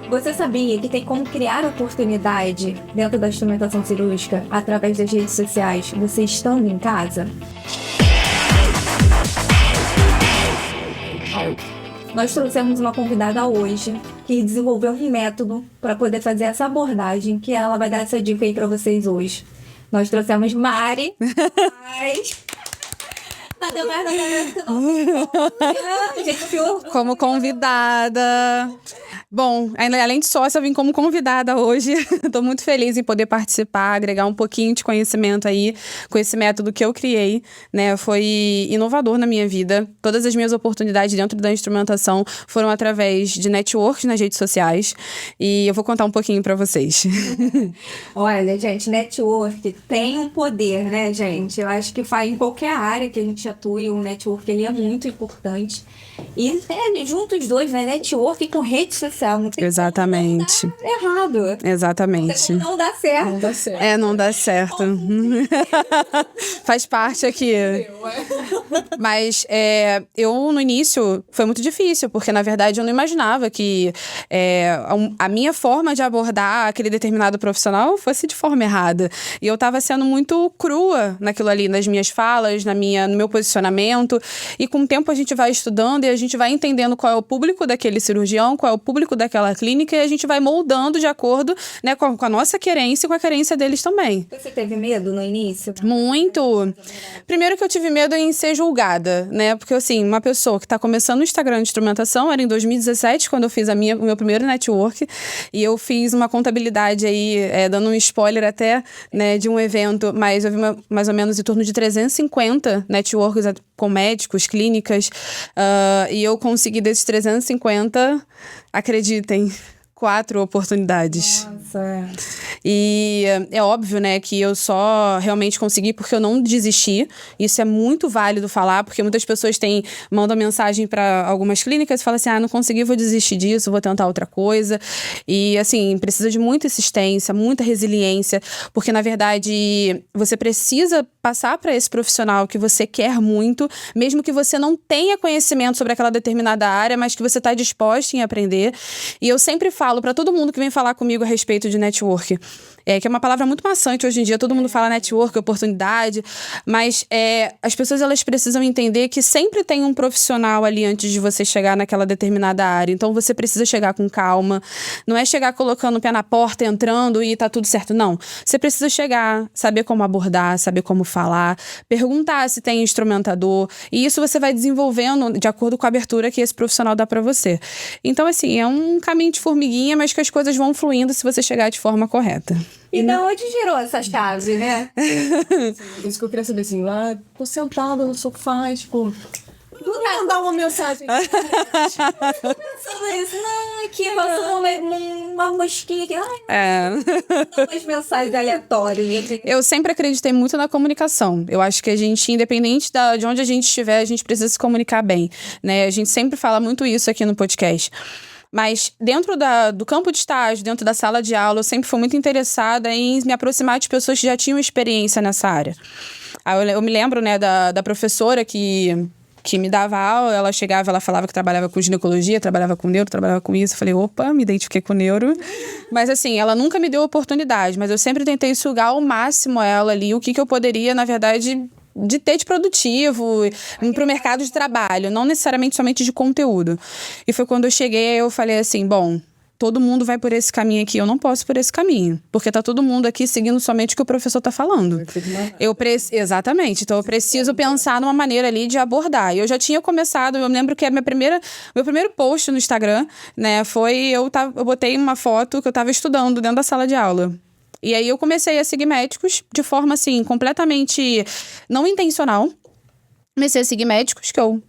Você sabia que tem como criar oportunidade dentro da instrumentação cirúrgica através das redes sociais, você estando em casa? Nós trouxemos uma convidada hoje que desenvolveu um método para poder fazer essa abordagem, que ela vai dar essa dica aí para vocês hoje. Nós trouxemos Mari, mas... nada mais, nada menos que nossa gente, como convidada. Bom, além de sócia, eu vim como convidada hoje. Estou muito feliz em poder participar, agregar um pouquinho de conhecimento aí com esse método que eu criei, né? Foi inovador na minha vida. Todas as minhas oportunidades dentro da instrumentação foram através de networks nas redes sociais. E eu vou contar um pouquinho para vocês. Olha, gente, network tem um poder, né, gente? Eu acho que faz em qualquer área que a gente atue, o network ele é muito importante. E junto os dois, né? Network com rede social. Não tem Exatamente. Como dar errado. Exatamente. Não dá certo. Não dá certo. Não dá certo. Faz parte aqui. Mas eu, no início, foi muito difícil, porque, na verdade, eu não imaginava que a minha forma de abordar aquele determinado profissional fosse de forma errada. E eu estava sendo muito crua naquilo ali, nas minhas falas, no meu posicionamento. E com o tempo a gente vai estudando e a gente vai entendendo qual é o público daquele cirurgião, qual é o público daquela clínica, e a gente vai moldando de acordo, né, com a nossa querência e com a querência deles também. Você teve medo no início? Muito. Primeiro que eu tive medo em ser julgada, né? Porque, assim, uma pessoa que tá começando no Instagram de instrumentação, era em 2017, quando eu fiz o meu primeiro network, e eu fiz uma contabilidade aí, dando um spoiler até, né, de um evento, mas eu vi mais ou menos em torno de 350 networks com médicos, clínicas, e eu consegui desses 350, acreditem, 4 oportunidades. Nossa. E é óbvio, né, que eu só realmente consegui porque eu não desisti. Isso é muito válido falar, porque muitas pessoas mandam mensagem para algumas clínicas e falam assim, não consegui, vou desistir disso, vou tentar outra coisa. E, assim, precisa de muita insistência, muita resiliência, porque, na verdade, você precisa passar para esse profissional que você quer muito, mesmo que você não tenha conhecimento sobre aquela determinada área, mas que você está disposto em aprender. E eu sempre falo para todo mundo que vem falar comigo a respeito de network, que é uma palavra muito maçante hoje em dia, todo mundo fala network, oportunidade, mas as pessoas elas precisam entender que sempre tem um profissional ali antes de você chegar naquela determinada área, então você precisa chegar com calma, não é chegar colocando o pé na porta, entrando e tá tudo certo, não. Você precisa chegar, saber como abordar, saber como falar, perguntar se tem instrumentador, e isso você vai desenvolvendo de acordo com a abertura que esse profissional dá pra você. Então, assim, é um caminho de formiguinha, mas que as coisas vão fluindo se você chegar de forma correta. E da onde girou essa chave, né? Isso que eu queria saber, assim, lá, tô sentada no sofá, tipo... Vou mandar uma mensagem. Pensando isso, aqui passou uma mosquinha aqui. Umas mensagens aleatórias. Eu sempre acreditei muito na comunicação. Eu acho que a gente, independente de onde a gente estiver, a gente precisa se comunicar bem, né? A gente sempre fala muito isso aqui no podcast. Mas dentro do campo de estágio, dentro da sala de aula, eu sempre fui muito interessada em me aproximar de pessoas que já tinham experiência nessa área. Eu me lembro, né, da professora que me dava aula, ela chegava, ela falava que trabalhava com ginecologia, trabalhava com neuro, trabalhava com isso. Eu falei, opa, me identifiquei com neuro. Mas, assim, ela nunca me deu oportunidade, mas eu sempre tentei sugar ao máximo ela ali, o que eu poderia, na verdade, de ter de produtivo para o mercado de trabalho, não necessariamente somente de conteúdo. E foi quando eu cheguei, eu falei assim, bom, todo mundo vai por esse caminho aqui, eu não posso ir por esse caminho, porque tá todo mundo aqui seguindo somente o que o professor tá falando. Exatamente, então eu preciso pensar numa maneira ali de abordar. E eu já tinha começado, eu me lembro que meu primeiro post no Instagram, né, eu botei uma foto que eu tava estudando dentro da sala de aula. E aí eu comecei a seguir médicos de forma, assim, completamente não intencional. Comecei a seguir médicos que eu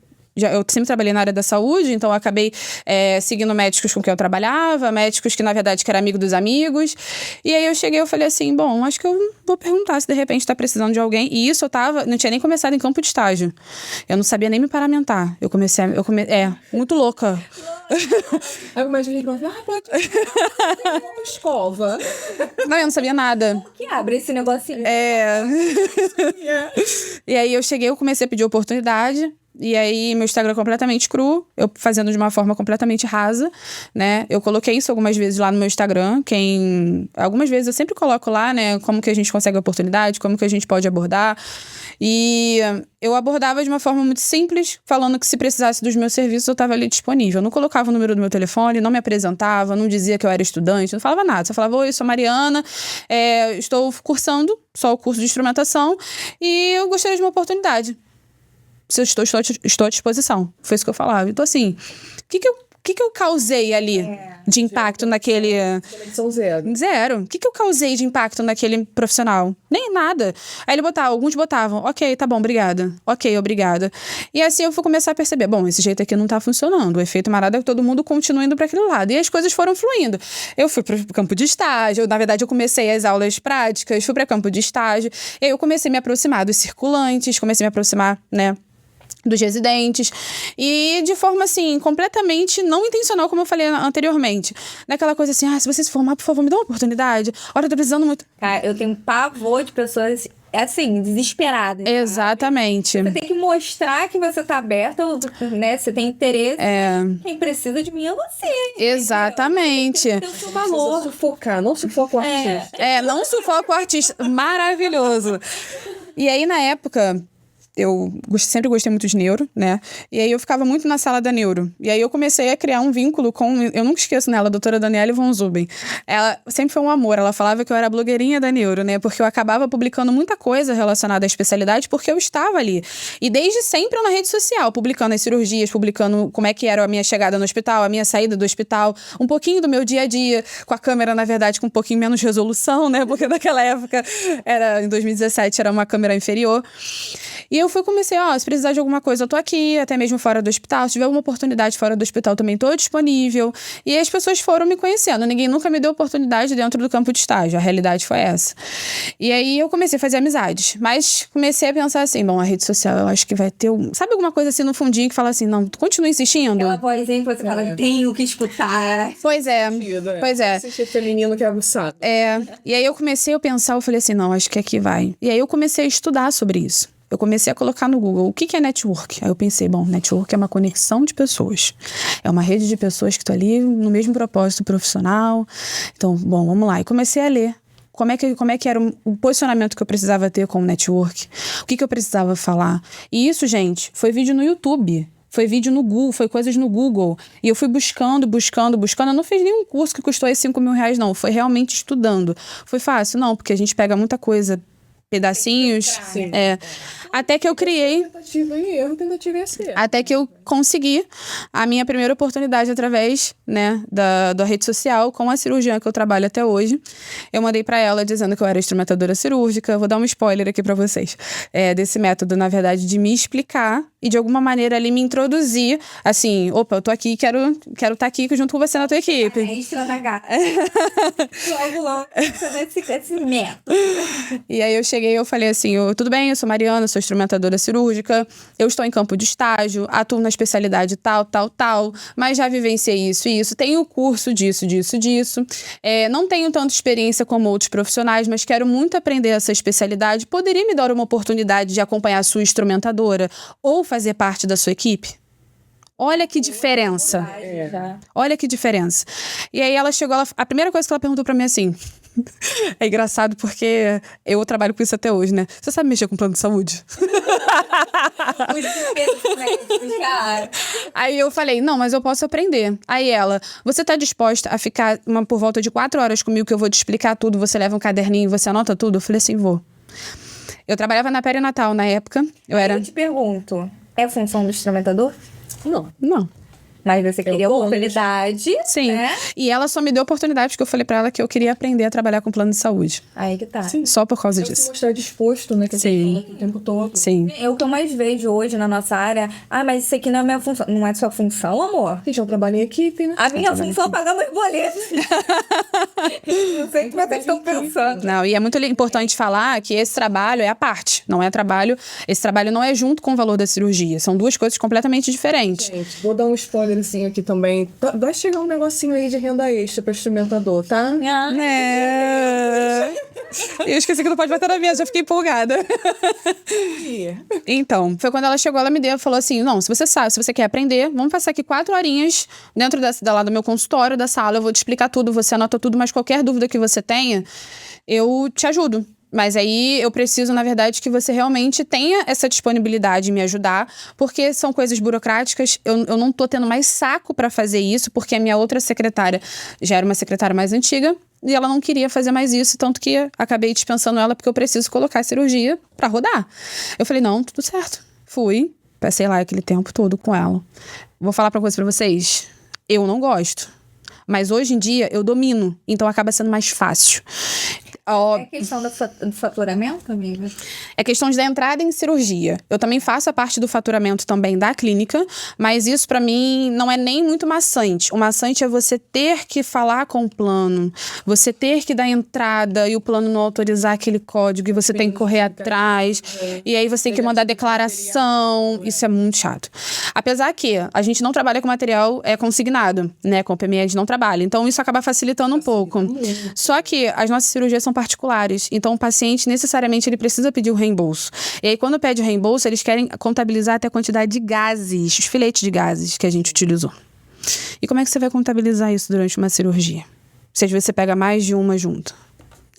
sempre trabalhei na área da saúde, então eu acabei seguindo médicos com quem eu trabalhava, médicos que, na verdade, que era amigo dos amigos. E aí eu cheguei e falei assim, bom, acho que eu vou perguntar se de repente tá precisando de alguém. E isso não tinha nem começado em campo de estágio. Eu não sabia nem me paramentar. Muito louca. Aí o médico falou, pode uma escova. Não, eu não sabia nada. Que abre esse negocinho. E aí eu comecei a pedir oportunidade. E aí, meu Instagram é completamente cru, eu fazendo de uma forma completamente rasa, né? Eu coloquei isso algumas vezes lá no meu Instagram. Algumas vezes eu sempre coloco lá, né? Como que a gente consegue a oportunidade, como que a gente pode abordar. E eu abordava de uma forma muito simples, falando que se precisasse dos meus serviços, eu estava ali disponível. Eu não colocava o número do meu telefone, não me apresentava, não dizia que eu era estudante, não falava nada. Só falava, oi, eu sou Mariana, estou cursando só o curso de instrumentação e eu gostaria de uma oportunidade. Se eu estou à disposição. Foi isso que eu falava. Então, assim, o que eu causei ali de impacto naquele... Conexão zero. Zero. O que eu causei de impacto naquele profissional? Nem nada. Aí alguns botavam, ok, tá bom, obrigada. Ok, obrigada. E assim eu fui começar a perceber, bom, esse jeito aqui não tá funcionando. O efeito marada é que todo mundo continua indo para aquele lado. E as coisas foram fluindo. Eu fui pro campo de estágio, na verdade eu comecei as aulas práticas, fui para campo de estágio. E aí eu comecei a me aproximar dos circulantes, comecei a me aproximar, né, dos residentes, e de forma, assim, completamente não intencional, como eu falei anteriormente. Naquela coisa assim, se você se formar, por favor, me dá uma oportunidade. Olha, eu tô precisando muito. Cara, eu tenho pavor de pessoas, assim, desesperadas. Exatamente. Você tem que mostrar que você tá aberta, né? Você tem interesse. Quem precisa de mim é você. Exatamente. Tem o seu valor. Não sufoca o artista. Não sufoca o artista. Maravilhoso. E aí, na época... Eu sempre gostei muito de neuro, né? E aí eu ficava muito na sala da neuro. E aí eu comecei a criar um vínculo com... Eu nunca esqueço nela, a doutora Daniele von Zuben. Ela sempre foi um amor. Ela falava que eu era blogueirinha da neuro, né? Porque eu acabava publicando muita coisa relacionada à especialidade porque eu estava ali. E desde sempre eu na rede social, publicando as cirurgias, publicando como é que era a minha chegada no hospital, a minha saída do hospital, um pouquinho do meu dia a dia, com a câmera, na verdade, com um pouquinho menos resolução, né? Porque naquela época, em 2017, era uma câmera inferior. E eu comecei, se precisar de alguma coisa, eu tô aqui, até mesmo fora do hospital. Se tiver alguma oportunidade fora do hospital, também tô disponível. E as pessoas foram me conhecendo. Ninguém nunca me deu oportunidade dentro do campo de estágio. A realidade foi essa. E aí eu comecei a fazer amizades. Mas comecei a pensar assim, bom, a rede social, eu acho que vai ter Sabe alguma coisa assim no fundinho que fala assim, não, continua insistindo? Aquela vozinha que você fala, tenho que escutar. Pois é. Esse feminino que é aguçado. E aí eu comecei a pensar, eu falei assim, não, acho que aqui vai. E aí eu comecei a estudar sobre isso. Eu comecei a colocar no Google o que é network. Aí eu pensei, bom, network é uma conexão de pessoas. É uma rede de pessoas que estão ali no mesmo propósito profissional. Então, bom, vamos lá. E comecei a ler. Como é que era o posicionamento que eu precisava ter como network? O que eu precisava falar? E isso, gente, foi vídeo no YouTube. Foi vídeo no Google, foi coisas no Google. E eu fui buscando. Eu não fiz nenhum curso que custou esses R$5.000, não. Foi realmente estudando. Foi fácil? Não, porque a gente pega muita coisa... pedacinhos, até que eu criei, tentativa e erro, tentativa e acerto. até que eu consegui a minha primeira oportunidade através, né, da rede social com a cirurgiã que eu trabalho até hoje. Eu mandei pra ela dizendo que eu era instrumentadora cirúrgica. Vou dar um spoiler aqui pra vocês desse método, na verdade, de me explicar e de alguma maneira ali me introduzir, assim, opa, eu tô aqui, quero estar aqui junto com você na tua equipe. Extra na gata. Logo, esse método. E aí eu cheguei e eu falei assim, tudo bem, eu sou Mariana, sou instrumentadora cirúrgica, eu estou em campo de estágio, atuo na especialidade tal, mas já vivenciei isso e isso, tenho curso disso. Não tenho tanta experiência como outros profissionais, mas quero muito aprender essa especialidade. Poderia me dar uma oportunidade de acompanhar a sua instrumentadora ou fazer parte da sua equipe? Olha que diferença. Olha que diferença. E aí ela chegou, a primeira coisa que ela perguntou pra mim assim... É engraçado porque eu trabalho com isso até hoje, né? Você sabe mexer com plano de saúde? Aí eu falei, não, mas eu posso aprender. Aí ela, você tá disposta a ficar por volta de 4 horas comigo que eu vou te explicar tudo, você leva um caderninho, você anota tudo? Eu falei assim, vou. Eu trabalhava na perinatal na época. Eu te pergunto, é função do instrumentador? Não. Mas você queria oportunidade. Sim. Né? E ela só me deu oportunidade porque eu falei pra ela que eu queria aprender a trabalhar com plano de saúde. Aí que tá. Sim. Só por causa Você disso. mostrar disposto, né? Que Sim. o tempo todo. Sim. É o que eu mais vejo hoje na nossa área. Mas isso aqui não é minha função. Não é sua função, amor? Gente, eu trabalho em equipe, né? A minha função é pagar meus boletos. Não sei o que vocês estão pensando. Não, e é muito importante falar que esse trabalho é à parte, não é trabalho... Esse trabalho não é junto com o valor da cirurgia, são duas coisas completamente diferentes. Gente, vou dar um spoiler spoilerzinho aqui também. Vai chegar um negocinho aí de renda extra pra instrumentador, tá? Eu esqueci que não pode bater na mesa, já fiquei empolgada. Então, foi quando ela chegou, ela me deu, falou assim, não, se você quer aprender, vamos passar aqui 4 horinhas dentro lá do meu consultório, da sala, eu vou te explicar tudo, você anota tudo, mas qualquer dúvida que você tenha, eu te ajudo. Mas aí eu preciso, na verdade, que você realmente tenha essa disponibilidade em me ajudar, porque são coisas burocráticas, eu não tô tendo mais saco pra fazer isso, porque a minha outra secretária já era uma secretária mais antiga, e ela não queria fazer mais isso, tanto que acabei dispensando ela porque eu preciso colocar a cirurgia pra rodar. Eu falei, não, tudo certo. Fui, passei lá aquele tempo todo com ela. Vou falar uma coisa pra vocês, eu não gosto. Mas hoje em dia eu domino, então acaba sendo mais fácil. É questão do faturamento, amiga? É questão da entrada em cirurgia. Eu também faço a parte do faturamento também da clínica, mas isso pra mim não é nem muito maçante. O maçante é você ter que falar com o plano, você ter que dar entrada e o plano não autorizar aquele código e você tem que correr atrás. E aí você tem que mandar declaração. Isso é muito chato. Apesar que a gente não trabalha com material consignado, né? Com o PME a gente não trabalha. Então isso acaba facilitando um pouco. Só que as nossas cirurgias são particulares. Então, o paciente, necessariamente, ele precisa pedir o reembolso. E aí, quando pede o reembolso, eles querem contabilizar até a quantidade de gases, os filetes de gases que a gente utilizou. E como é que você vai contabilizar isso durante uma cirurgia? Se às vezes você pega mais de uma junto.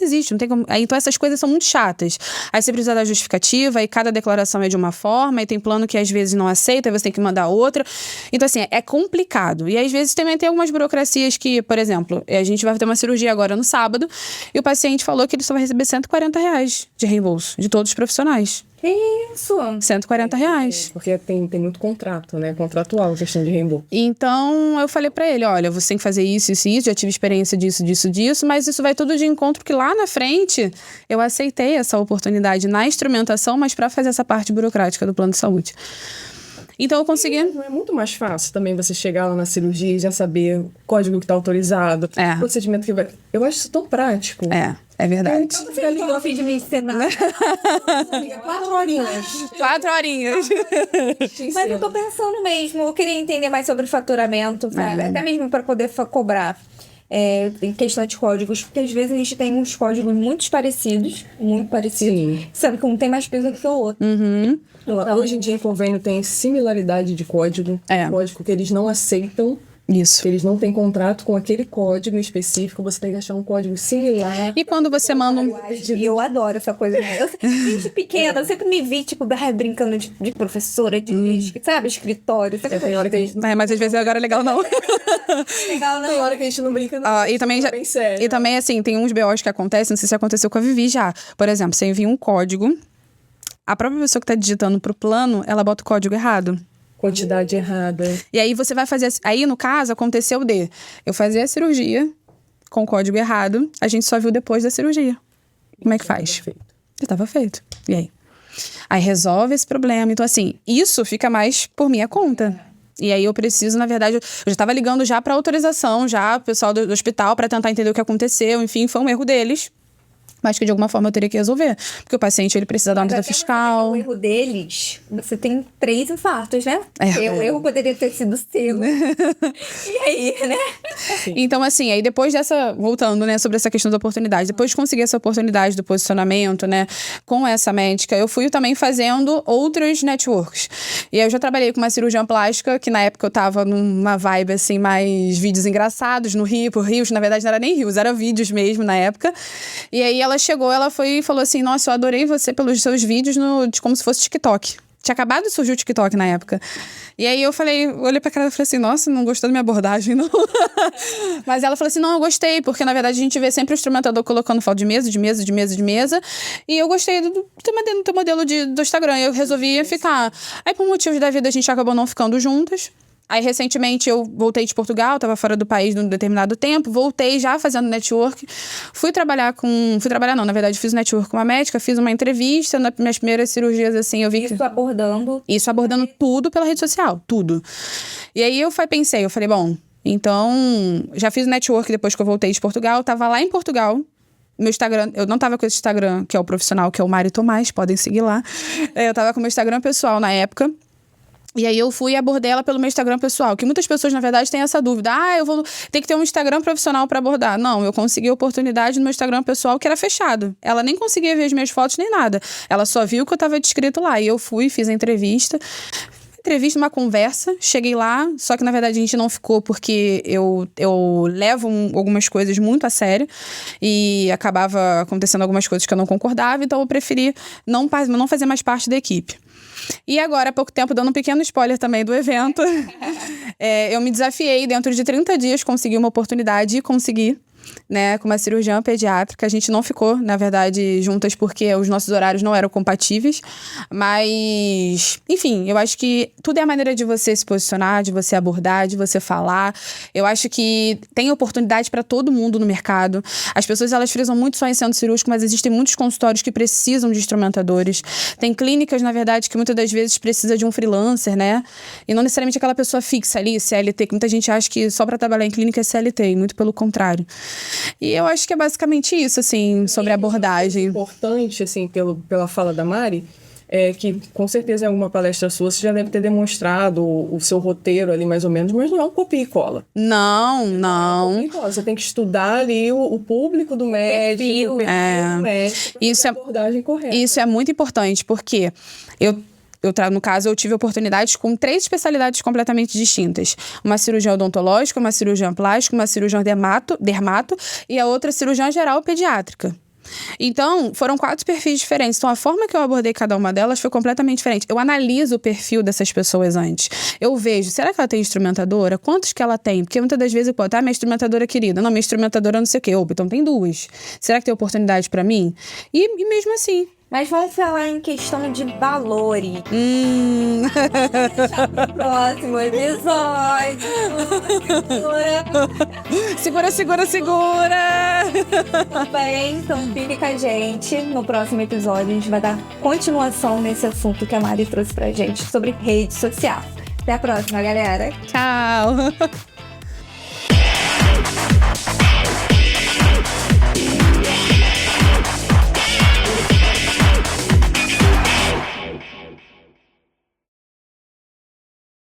Existe, não tem como. Então essas coisas são muito chatas. Aí você precisa da justificativa, aí cada declaração é de uma forma, aí tem plano que às vezes não aceita, aí você tem que mandar outra. Então, assim, é complicado. E às vezes também tem algumas burocracias que, por exemplo, a gente vai ter uma cirurgia agora no sábado, e o paciente falou que ele só vai receber R$140 de reembolso de todos os profissionais. Que isso? R$140. Porque tem muito contrato, né? Contratual, questão de reembolso. Então, eu falei pra ele, olha, você tem que fazer isso, já tive experiência disso, mas isso vai tudo de encontro, porque lá na frente eu aceitei essa oportunidade na instrumentação, mas pra fazer essa parte burocrática do plano de saúde. Então, eu consegui... Não é muito mais fácil também você chegar lá na cirurgia e já saber o código que tá autorizado, o procedimento que vai... Eu acho isso tão prático. É verdade. Então, você ficou a fim de me ensinar. 4 horinhas. 4 horinhas. Mas eu tô pensando mesmo, eu queria entender mais sobre faturamento, sabe? Até mesmo para poder cobrar em questão de códigos, porque às vezes a gente tem uns códigos muito parecidos, sendo que um tem mais peso do que o outro. Hoje em dia, em convênio tem similaridade de código, código que eles não aceitam. Isso. Se eles não têm contrato com aquele código específico, você tem que achar um código similar. E quando você manda um... E eu adoro essa coisa. Desde pequena, eu sempre me vi, tipo, brincando de professora, sabe, escritório. Tem hora que a gente... mas às vezes agora é legal não. Legal, não. Tem hora que a gente não brinca, não. E também bem sério. E também, assim, tem uns BOs que acontecem, não sei se aconteceu com a Vivi já. Por exemplo, você envia um código, a própria pessoa que tá digitando pro plano, ela bota o código errado. Quantidade errada. E aí você vai fazer... Aí, no caso, aconteceu eu fazer a cirurgia com o código errado, a gente só viu depois da cirurgia. Como é que faz? Já estava feito. E aí? Aí resolve esse problema. Então, assim, isso fica mais por minha conta. E aí eu preciso, na verdade... Eu já estava ligando já para autorização, já o pessoal do hospital, para tentar entender o que aconteceu. Enfim, foi um erro deles. Mas que de alguma forma eu teria que resolver. Porque o paciente, ele precisa da nota fiscal. O erro deles, você tem 3 infartos, né? O erro poderia ter sido seu. E aí, né? Sim. Então, assim, aí depois dessa... Voltando, né, sobre essa questão da oportunidade. Depois de conseguir essa oportunidade do posicionamento, né, com essa médica, eu fui também fazendo outros networks. E aí eu já trabalhei com uma cirurgiã plástica, que na época eu tava numa vibe, assim, mais vídeos engraçados no Rio, por Rios. Na verdade, não era nem Rios, era vídeos mesmo na época. E aí ela chegou, ela foi e falou assim, nossa, eu adorei você pelos seus vídeos como se fosse TikTok. Tinha acabado de surgir o TikTok na época. E aí eu olhei pra cara e falei assim, nossa, não gostou da minha abordagem, não. Mas ela falou assim, não, eu gostei, porque na verdade a gente vê sempre o instrumentador colocando foto de mesa. E eu gostei do teu modelo do Instagram. Eu resolvi ficar. Aí por motivos da vida a gente acabou não ficando juntas. Aí, recentemente, eu voltei de Portugal, tava fora do país num determinado tempo, voltei já fazendo network, fui trabalhar não, na verdade, fiz network com uma médica, fiz uma entrevista, nas minhas primeiras cirurgias, assim, eu vi Isso abordando tudo pela rede social, tudo. E aí, eu falei, bom, então, já fiz network depois que eu voltei de Portugal, tava lá em Portugal, meu Instagram, eu não tava com esse Instagram, que é o profissional, que é o Mário Tomás, podem seguir lá, eu tava com o meu Instagram pessoal na época. E aí eu fui e abordei ela pelo meu Instagram pessoal, que muitas pessoas, na verdade, têm essa dúvida. Eu vou ter que ter um Instagram profissional para abordar. Não, eu consegui a oportunidade no meu Instagram pessoal, que era fechado. Ela nem conseguia ver as minhas fotos nem nada. Ela só viu que eu estava descrito lá. E eu fui, fiz a entrevista, uma conversa, cheguei lá, só que na verdade a gente não ficou porque eu levo algumas coisas muito a sério e acabava acontecendo algumas coisas que eu não concordava, então eu preferi não fazer mais parte da equipe. E agora, há pouco tempo, dando um pequeno spoiler também do evento, eu me desafiei dentro de 30 dias, consegui uma oportunidade e consegui, né, com uma cirurgiã pediátrica. A gente não ficou, na verdade, juntas porque os nossos horários não eram compatíveis, mas, enfim, eu acho que tudo é a maneira de você se posicionar, de você abordar, de você falar. Eu acho que tem oportunidade para todo mundo no mercado. As pessoas, elas frisam muito só em centro cirúrgico, mas existem muitos consultórios que precisam de instrumentadores. Tem clínicas, na verdade, que muitas das vezes precisa de um freelancer, né, e não necessariamente aquela pessoa fixa ali, CLT, que muita gente acha que só para trabalhar em clínica é CLT, e muito pelo contrário. E eu acho que é basicamente isso, assim, sobre a abordagem. Importante, assim, pela fala da Mari, é que, com certeza, em alguma palestra sua, você já deve ter demonstrado o seu roteiro ali, mais ou menos, mas não é um copia e cola. Não. Você tem que estudar ali o público do médico, o perfil do médico, a abordagem correta. Isso é muito importante, porque no caso, eu tive oportunidades com 3 especialidades completamente distintas. Uma cirurgia odontológica, uma cirurgia plástica, uma cirurgia dermato e a outra cirurgia geral pediátrica. Então, foram 4 perfis diferentes. Então, a forma que eu abordei cada uma delas foi completamente diferente. Eu analiso o perfil dessas pessoas antes. Eu vejo, será que ela tem instrumentadora? Quantos que ela tem? Porque muitas das vezes eu posso, minha instrumentadora querida. Não, minha instrumentadora não sei o quê. Então, tem 2. Será que tem oportunidade pra mim? E mesmo assim... Mas vamos falar em questão de valores. Próximo episódio. Segura. Bem, então fique com a gente. No próximo episódio a gente vai dar continuação nesse assunto que a Mari trouxe pra gente sobre rede social. Até a próxima, galera. Tchau.